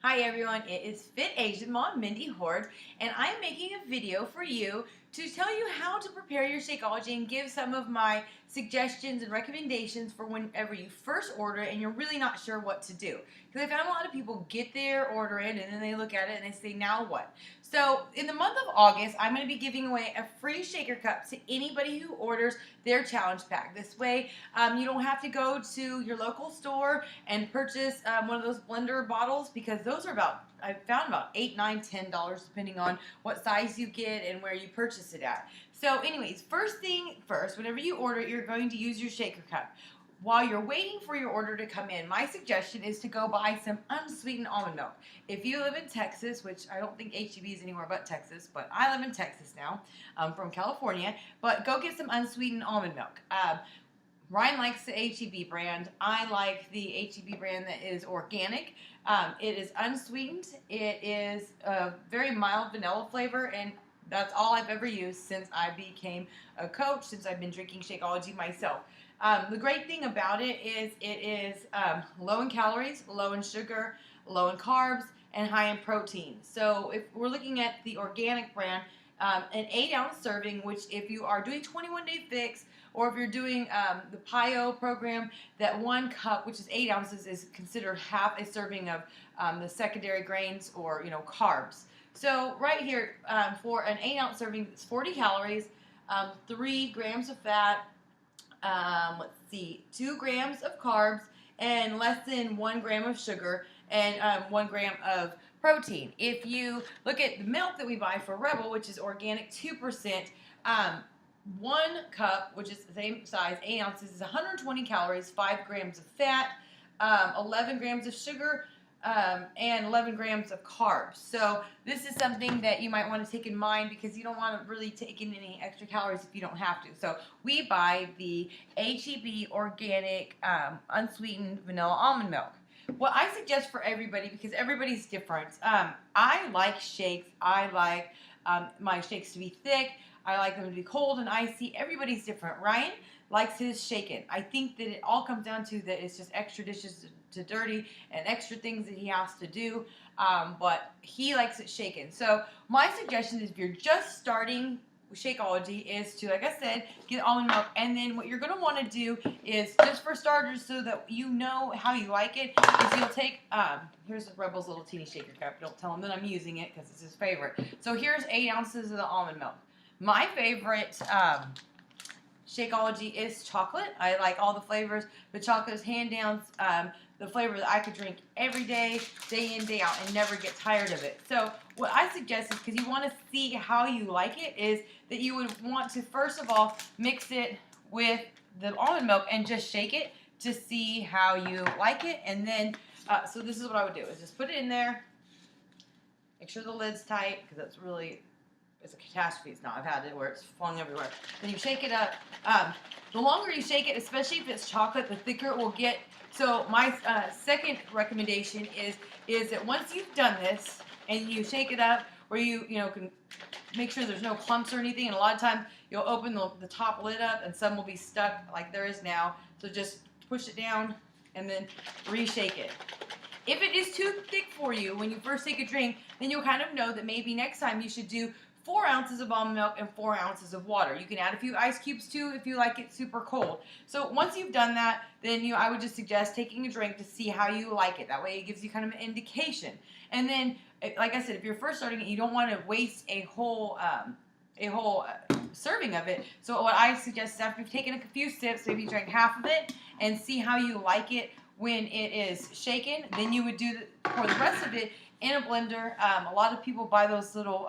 Hi everyone, it is Fit Asian Mom Mindy Horde, and I'm making a video for you to tell you how to prepare your Shakeology and give some of my suggestions and recommendations for whenever you first order it and you're really not sure what to do. Because I found a lot of people get their order in and then they look at it and they say, now what? So in the month of August, I'm going to be giving away a free shaker cup to anybody who orders their challenge pack. This way, you don't have to go to your local store and purchase one of those blender bottles, because those are I found about $8, $9, $10 depending on what size you get and where you purchase it at. So anyways, first thing first, whenever you order it, you're going to use your shaker cup. While you're waiting for your order to come in, my suggestion is to go buy some unsweetened almond milk. If you live in Texas, which I don't think HEB is anywhere but Texas, but I live in Texas now, from California, but go get some unsweetened almond milk. Ryan likes the HEB brand. I like the HEB brand that is organic. It is unsweetened. It is a very mild vanilla flavor, and that's all I've ever used since I became a coach, since I've been drinking Shakeology myself. The great thing about it is low in calories, low in sugar, low in carbs, and high in protein. So if we're looking at the organic brand, an 8-ounce serving, which if you are doing 21-day fix, or if you're doing the PIO program, that 1 cup, which is 8 ounces, is considered half a serving of the secondary grains or carbs. So right here, for an 8-ounce serving, it's 40 calories, 3 grams of fat, 2 grams of carbs, and less than 1 gram of sugar, and 1 gram of protein. If you look at the milk that we buy for Rebel, which is organic 2%, 1 cup, which is the same size, 8 ounces, is 120 calories, 5 grams of fat, 11 grams of sugar, and 11 grams of carbs. So this is something that you might want to take in mind, because you don't want to really take in any extra calories if you don't have to. So we buy the HEB organic unsweetened vanilla almond milk. What I suggest for everybody, because everybody's different, I like shakes. I like my shakes to be thick. I like them to be cold and icy. Everybody's different. Ryan likes his shaken. I think that it all comes down to that it's just extra dishes to dirty and extra things that he has to do, but he likes it shaken. So my suggestion is, if you're just starting Shakeology, is to, like I said, get almond milk, and then what you're going to want to do is, just for starters, so that you know how you like it, is you'll take, here's Rebel's little teeny shaker cup. Don't tell him that I'm using it, because it's his favorite. So here's 8 ounces of the almond milk. My favorite Shakeology is chocolate. I like all the flavors, but chocolate is hand down the flavor that I could drink every day in, day out, and never get tired of it. So what I suggest is, because you want to see how you like it, is that you would want to, first of all, mix it with the almond milk and just shake it to see how you like it. And then, so this is what I would do, is just put it in there, make sure the lid's tight, because that's really, it's a catastrophe. It's not. I've had it where it's flung everywhere. Then you shake it up. The longer you shake it, especially if it's chocolate, the thicker it will get. So my second recommendation is that once you've done this and you shake it up, where you can make sure there's no clumps or anything, and a lot of times you'll open the top lid up and some will be stuck like there is now. So just push it down and then reshake it. If it is too thick for you when you first take a drink, then you'll kind of know that maybe next time you should do 4 ounces of almond milk and 4 ounces of water. You can add a few ice cubes too if you like it super cold. So once you've done that, then I would just suggest taking a drink to see how you like it. That way it gives you kind of an indication. And then, like I said, if you're first starting it, you don't want to waste a whole serving of it. So what I suggest is, after you've taken a few sips, maybe you drink half of it, and see how you like it when it is shaken, then you would pour the rest of it in a blender. A lot of people buy those little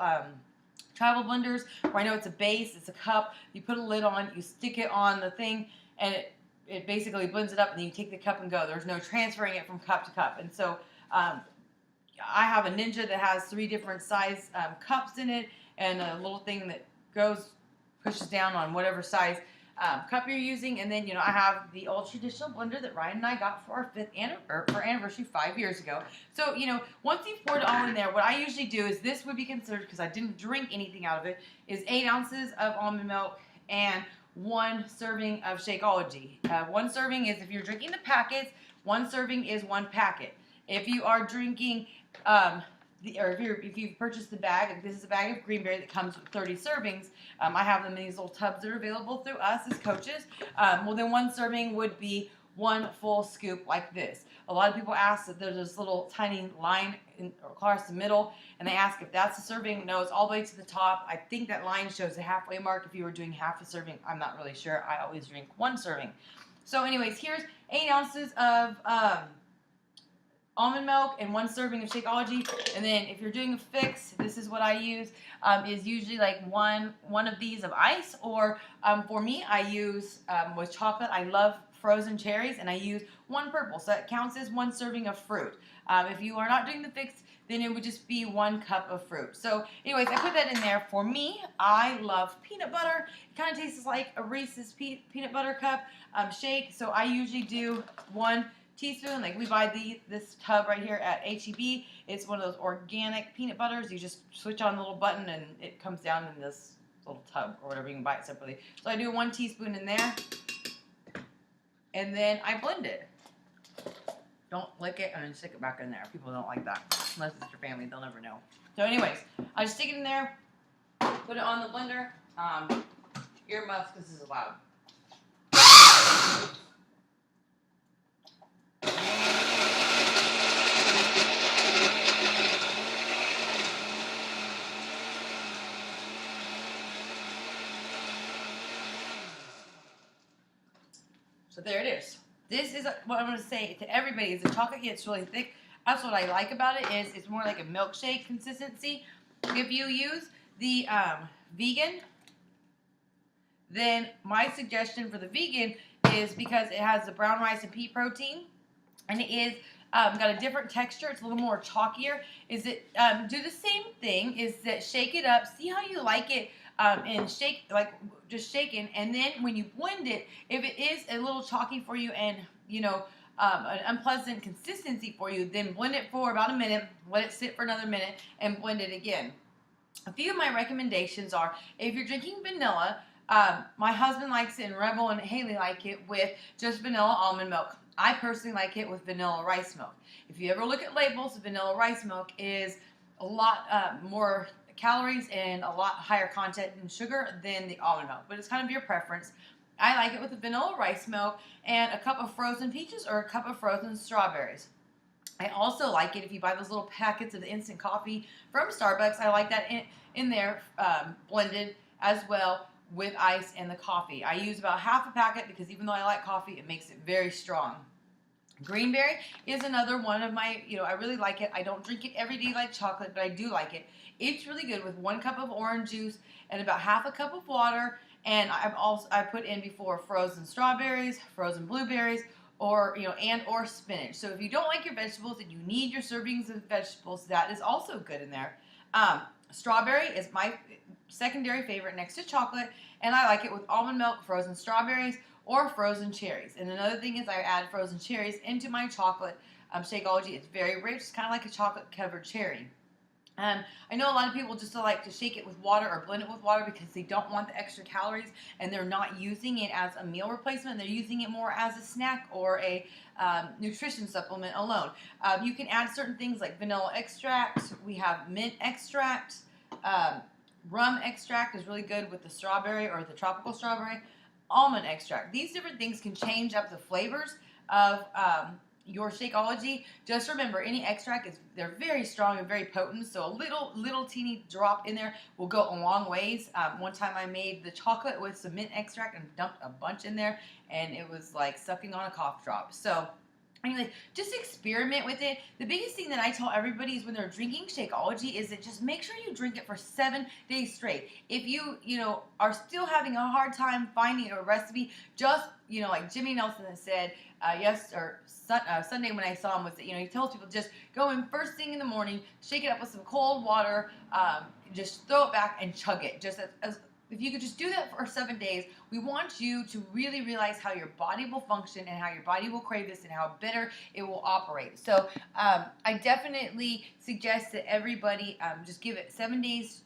travel blenders, where I know it's a base, it's a cup, you put a lid on, you stick it on the thing, and it basically blends it up, and then you take the cup and go. There's no transferring it from cup to cup. And so I have a Ninja that has 3 different size cups in it, and a little thing that pushes down on whatever size cup you're using. And then I have the old traditional blender that Ryan and I got for our anniversary 5 years ago. So once you've poured it all in there, what I usually do is, this would be considered, because I didn't drink anything out of it, is 8 ounces of almond milk and 1 serving of Shakeology. 1 serving is if you're drinking the packets. 1 serving is 1 packet. If you are drinking, or if you've purchased the bag, this is a bag of greenberry that comes with 30 servings. I have them in these little tubs that are available through us as coaches. Well, then one serving would be one full scoop like this. A lot of people ask that there's this little tiny line across the middle, and they ask if that's a serving. No, it's all the way to the top. I think that line shows the halfway mark if you were doing half a serving. I'm not really sure. I always drink one serving. So anyways, here's 8 ounces of almond milk and 1 serving of Shakeology. And then if you're doing a fix, this is what I use, is usually like one of these of ice, or for me, I use with chocolate, I love frozen cherries, and I use 1 purple, so that counts as 1 serving of fruit. If you are not doing the fix, then it would just be 1 cup of fruit. So anyways, I put that in there. For me, I love peanut butter. It kind of tastes like a Reese's peanut butter cup shake, so I usually do 1 teaspoon. Like we buy this tub right here at H-E-B. It's one of those organic peanut butters. You just switch on the little button and it comes down in this little tub or whatever. You can buy it separately. So I do 1 teaspoon in there, and then I blend it. Don't lick it and then stick it back in there. People don't like that. Unless it's your family, they'll never know. So anyways, I just stick it in there, put it on the blender. Earmuffs, because this is loud. So there it is. This is what I'm going to say to everybody is the chocolate gets really thick. That's what I like about it, is it's more like a milkshake consistency. If you use the vegan, then my suggestion for the vegan is, because it has the brown rice and pea protein, and it is got a different texture, it's a little more chalkier, is that do the same thing, is that shake it up, see how you like it, and shake, like just shaking, and then when you blend it, if it is a little chalky for you and, you know, an unpleasant consistency for you, then blend it for about a minute, let it sit for another minute, and blend it again. A few of my recommendations are, if you're drinking vanilla, my husband likes it, and Rebel and Haley like it with just vanilla almond milk. I personally like it with vanilla rice milk. If you ever look at labels, vanilla rice milk is a lot more calories and a lot higher content in sugar than the almond milk, but it's kind of your preference. I like it with the vanilla rice milk and a cup of frozen peaches or a cup of frozen strawberries. I also like it if you buy those little packets of the instant coffee from Starbucks. I like that in there blended as well with ice and the coffee. I use about half a packet because even though I like coffee, it makes it very strong. Greenberry is another one of my, I really like it. I don't drink it every day like chocolate, but I do like it. It's really good with 1 cup of orange juice and about half a cup of water. And I put in before frozen strawberries, frozen blueberries, or or spinach. So if you don't like your vegetables and you need your servings of vegetables, that is also good in there. Strawberry is my secondary favorite next to chocolate, and I like it with almond milk, frozen strawberries, or frozen cherries. And another thing is I add frozen cherries into my chocolate Shakeology. It's very rich. It's kind of like a chocolate covered cherry. I know a lot of people just like to shake it with water or blend it with water because they don't want the extra calories, and they're not using it as a meal replacement. They're using it more as a snack or a nutrition supplement alone. You can add certain things like vanilla extract. We have mint extract. Rum extract is really good with the strawberry or the tropical strawberry. Almond extract. These different things can change up the flavors of your Shakeology. Just remember, any extract they're very strong and very potent, so a little teeny drop in there will go a long ways. One time I made the chocolate with some mint extract and dumped a bunch in there, and it was like sucking on a cough drop. So anyway, just experiment with it. The biggest thing that I tell everybody is when they're drinking Shakeology is that just make sure you drink it for 7 days straight. If you are still having a hard time finding a recipe, just like Jimmy Nelson has said Sunday when I saw him, was that he tells people just go in first thing in the morning, shake it up with some cold water, just throw it back and chug it. Just as if you could just do that for 7 days, we want you to really realize how your body will function and how your body will crave this and how better it will operate. So I definitely suggest that everybody just give it 7 days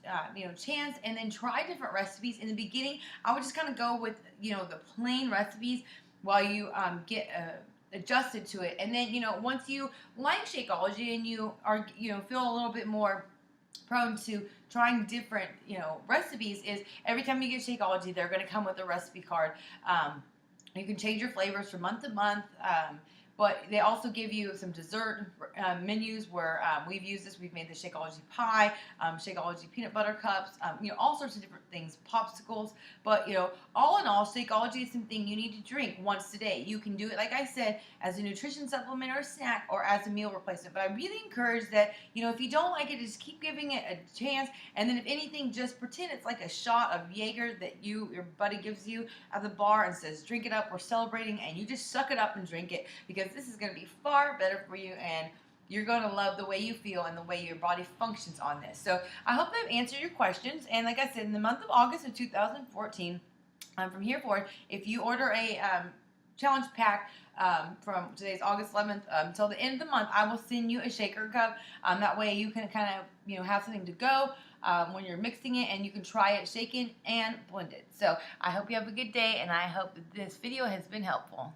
chance, and then try different recipes. In the beginning, I would just kind of go with the plain recipes while you get adjusted to it. And then, once you like Shakeology and you are, feel a little bit more prone to trying different, recipes, is every time you get Shakeology, they're going to come with a recipe card. You can change your flavors from month to month. But they also give you some dessert menus where we've used this. We've made the Shakeology pie, Shakeology peanut butter cups, all sorts of different things, popsicles. But, all in all, Shakeology is something you need to drink once a day. You can do it, like I said, as a nutrition supplement or a snack or as a meal replacement. But I really encourage that, if you don't like it, just keep giving it a chance. And then if anything, just pretend it's like a shot of Jaeger that your buddy gives you at the bar and says, drink it up, we're celebrating, and you just suck it up and drink it, because this is going to be far better for you, and you're going to love the way you feel and the way your body functions on this. So I hope I've answered your questions. And like I said, in the month of August of 2014, from here forward, if you order a challenge pack from today's August 11th until the end of the month, I will send you a shaker cup. That way you can kind of have something to go when you're mixing it, and you can try it shaken and blended. So I hope you have a good day, and I hope that this video has been helpful.